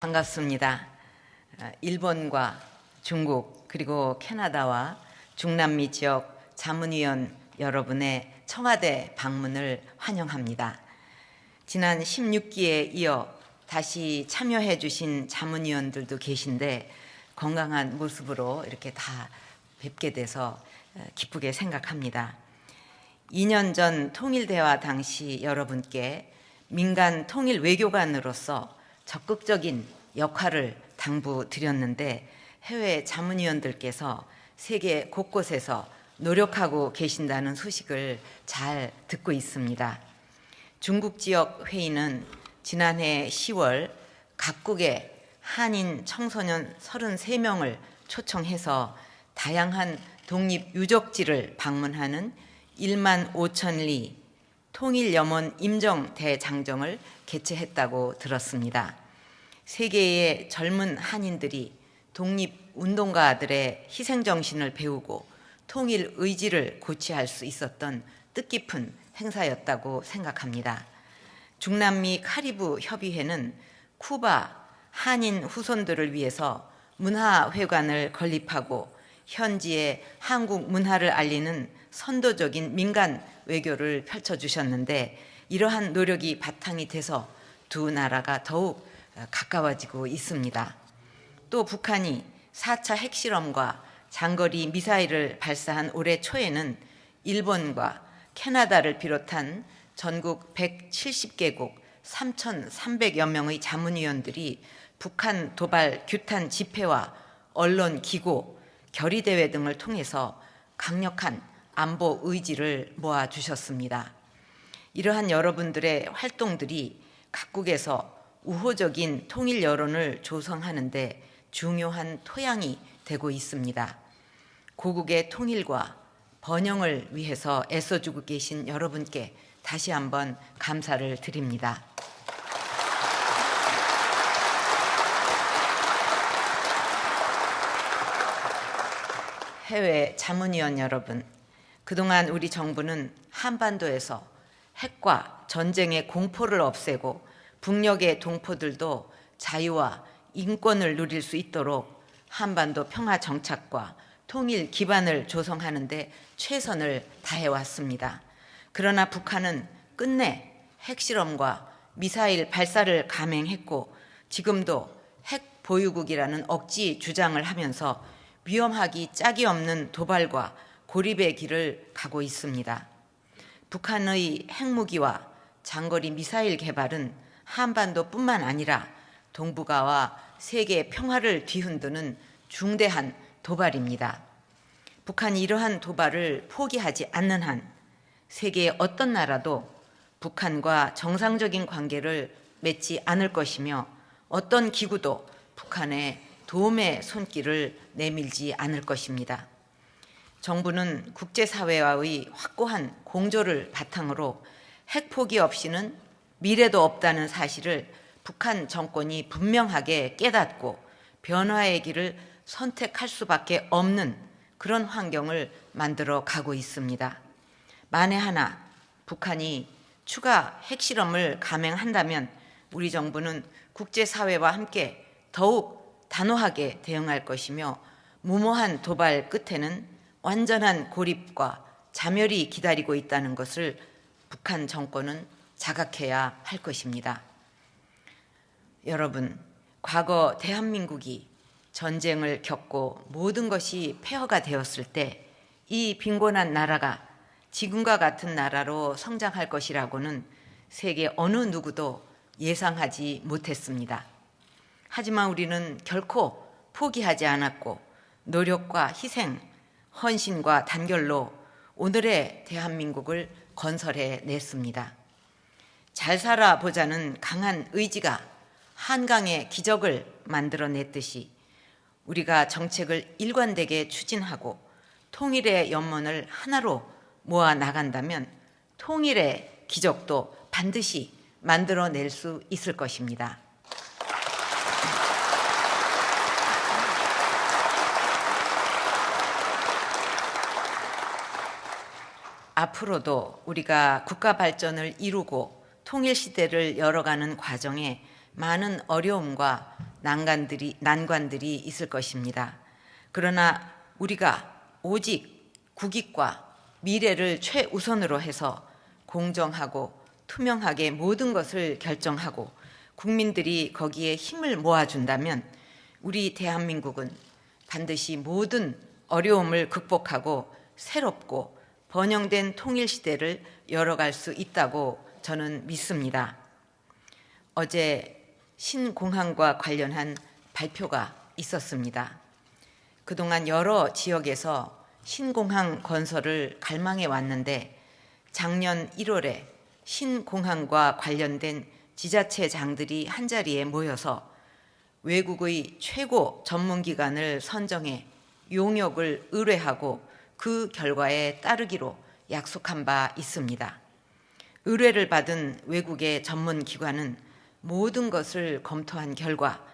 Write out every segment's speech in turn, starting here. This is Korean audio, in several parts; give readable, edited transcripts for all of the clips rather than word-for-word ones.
반갑습니다. 일본과 중국 그리고 캐나다와 중남미 지역 자문위원 여러분의 청와대 방문을 환영합니다. 지난 16기에 이어 다시 참여해 주신 자문위원들도 계신데 건강한 모습으로 이렇게 다 뵙게 돼서 기쁘게 생각합니다. 2년 전 통일대화 당시 여러분께 민간 통일 외교관으로서 적극적인 역할을 당부드렸는데 해외 자문위원들께서 세계 곳곳에서 노력하고 계신다는 소식을 잘 듣고 있습니다. 중국 지역 회의는 지난해 10월 각국의 한인 청소년 33명을 초청해서 다양한 독립유적지를 방문하는 1만 5천 리 통일염원 임정 대장정을 개최했다고 들었습니다. 세계의 젊은 한인들이 독립운동가들의 희생정신을 배우고 통일 의지를 고취할 수 있었던 뜻깊은 행사였다고 생각합니다. 중남미 카리브 협의회는 쿠바 한인 후손들을 위해서 문화회관을 건립하고 현지의 한국 문화를 알리는 선도적인 민간 외교를 펼쳐주셨는데 이러한 노력이 바탕이 돼서 두 나라가 더욱 가까워지고 있습니다. 또 북한이 4차 핵실험과 장거리 미사일을 발사한 올해 초에는 일본과 캐나다를 비롯한 전국 170개국 3,300여 명의 자문위원들이 북한 도발 규탄 집회와 언론 기고, 결의대회 등을 통해서 강력한 안보 의지를 모아주셨습니다. 이러한 여러분들의 활동들이 각국에서 우호적인 통일 여론을 조성하는 데 중요한 토양이 되고 있습니다. 고국의 통일과 번영을 위해서 애써주고 계신 여러분께 다시 한번 감사를 드립니다. 해외 자문위원 여러분, 그동안 우리 정부는 한반도에서 핵과 전쟁의 공포를 없애고 북녘의 동포들도 자유와 인권을 누릴 수 있도록 한반도 평화 정착과 통일 기반을 조성하는 데 최선을 다해왔습니다. 그러나 북한은 끝내 핵실험과 미사일 발사를 감행했고 지금도 핵 보유국이라는 억지 주장을 하면서 위험하기 짝이 없는 도발과 고립의 길을 가고 있습니다. 북한의 핵무기와 장거리 미사일 개발은 한반도뿐만 아니라 동북아와 세계 평화를 뒤흔드는 중대한 도발입니다. 북한이 이러한 도발을 포기하지 않는 한 세계의 어떤 나라도 북한과 정상적인 관계를 맺지 않을 것이며 어떤 기구도 북한의 도움의 손길을 내밀지 않을 것입니다. 정부는 국제사회와의 확고한 공조를 바탕으로 핵 포기 없이는 미래도 없다는 사실을 북한 정권이 분명하게 깨닫고 변화의 길을 선택할 수밖에 없는 그런 환경을 만들어 가고 있습니다. 만에 하나 북한이 추가 핵실험을 감행한다면 우리 정부는 국제사회와 함께 더욱 단호하게 대응할 것이며 무모한 도발 끝에는 완전한 고립과 자멸이 기다리고 있다는 것을 북한 정권은 자각해야 할 것입니다. 여러분, 과거 대한민국이 전쟁을 겪고 모든 것이 폐허가 되었을 때 이 빈곤한 나라가 지금과 같은 나라로 성장할 것이라고는 세계 어느 누구도 예상하지 못했습니다. 하지만 우리는 결코 포기하지 않았고 노력과 희생, 헌신과 단결로 오늘의 대한민국을 건설해 냈습니다. 잘 살아보자는 강한 의지가 한강의 기적을 만들어냈듯이 우리가 정책을 일관되게 추진하고 통일의 연문을 하나로 모아 나간다면 통일의 기적도 반드시 만들어낼 수 있을 것입니다. 앞으로도 우리가 국가 발전을 이루고 통일 시대를 열어가는 과정에 많은 어려움과 난관들이 있을 것입니다. 그러나 우리가 오직 국익과 미래를 최우선으로 해서 공정하고 투명하게 모든 것을 결정하고 국민들이 거기에 힘을 모아준다면 우리 대한민국은 반드시 모든 어려움을 극복하고 새롭고 번영된 통일시대를 열어갈 수 있다고 저는 믿습니다. 어제 신공항과 관련한 발표가 있었습니다. 그동안 여러 지역에서 신공항 건설을 갈망해 왔는데 작년 1월에 신공항과 관련된 지자체장들이 한자리에 모여서 외국의 최고 전문기관을 선정해 용역을 의뢰하고 그 결과에 따르기로 약속한 바 있습니다. 의뢰를 받은 외국의 전문기관은 모든 것을 검토한 결과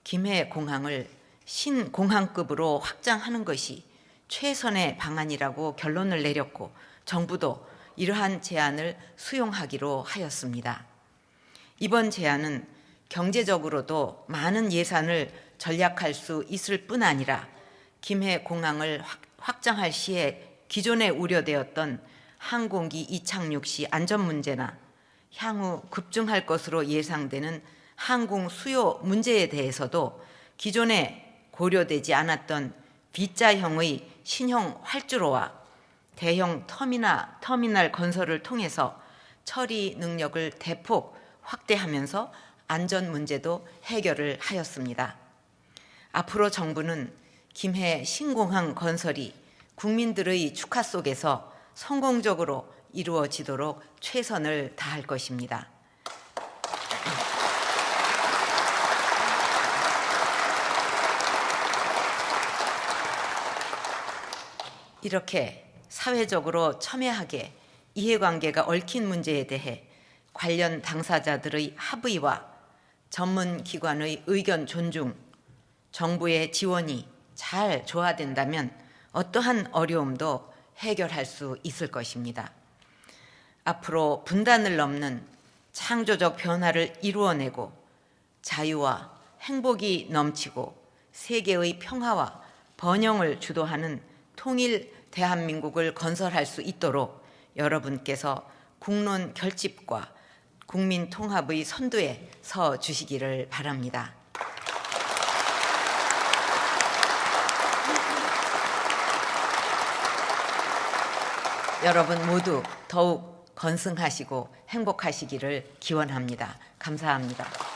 김해공항을 신공항급으로 확장하는 것이 최선의 방안이라고 결론을 내렸고 정부도 이러한 제안을 수용하기로 하였습니다. 이번 제안은 경제적으로도 많은 예산을 절약할 수 있을 뿐 아니라 김해공항을 확장할 시에 기존에 우려되었던 항공기 이착륙 시 안전 문제나 향후 급증할 것으로 예상되는 항공 수요 문제에 대해서도 기존에 고려되지 않았던 V자형의 신형 활주로와 대형 터미널 건설을 통해서 처리 능력을 대폭 확대하면서 안전 문제도 해결을 하였습니다. 앞으로 정부는 김해 신공항 건설이 국민들의 축하 속에서 성공적으로 이루어지도록 최선을 다할 것입니다. 이렇게 사회적으로 첨예하게 이해관계가 얽힌 문제에 대해 관련 당사자들의 합의와 전문기관의 의견 존중, 정부의 지원이 잘 조화된다면 어떠한 어려움도 해결할 수 있을 것입니다. 앞으로 분단을 넘는 창조적 변화를 이루어내고 자유와 행복이 넘치고 세계의 평화와 번영을 주도하는 통일 대한민국을 건설할 수 있도록 여러분께서 국론 결집과 국민 통합의 선두에 서 주시기를 바랍니다. 여러분 모두 더욱 건승하시고 행복하시기를 기원합니다. 감사합니다.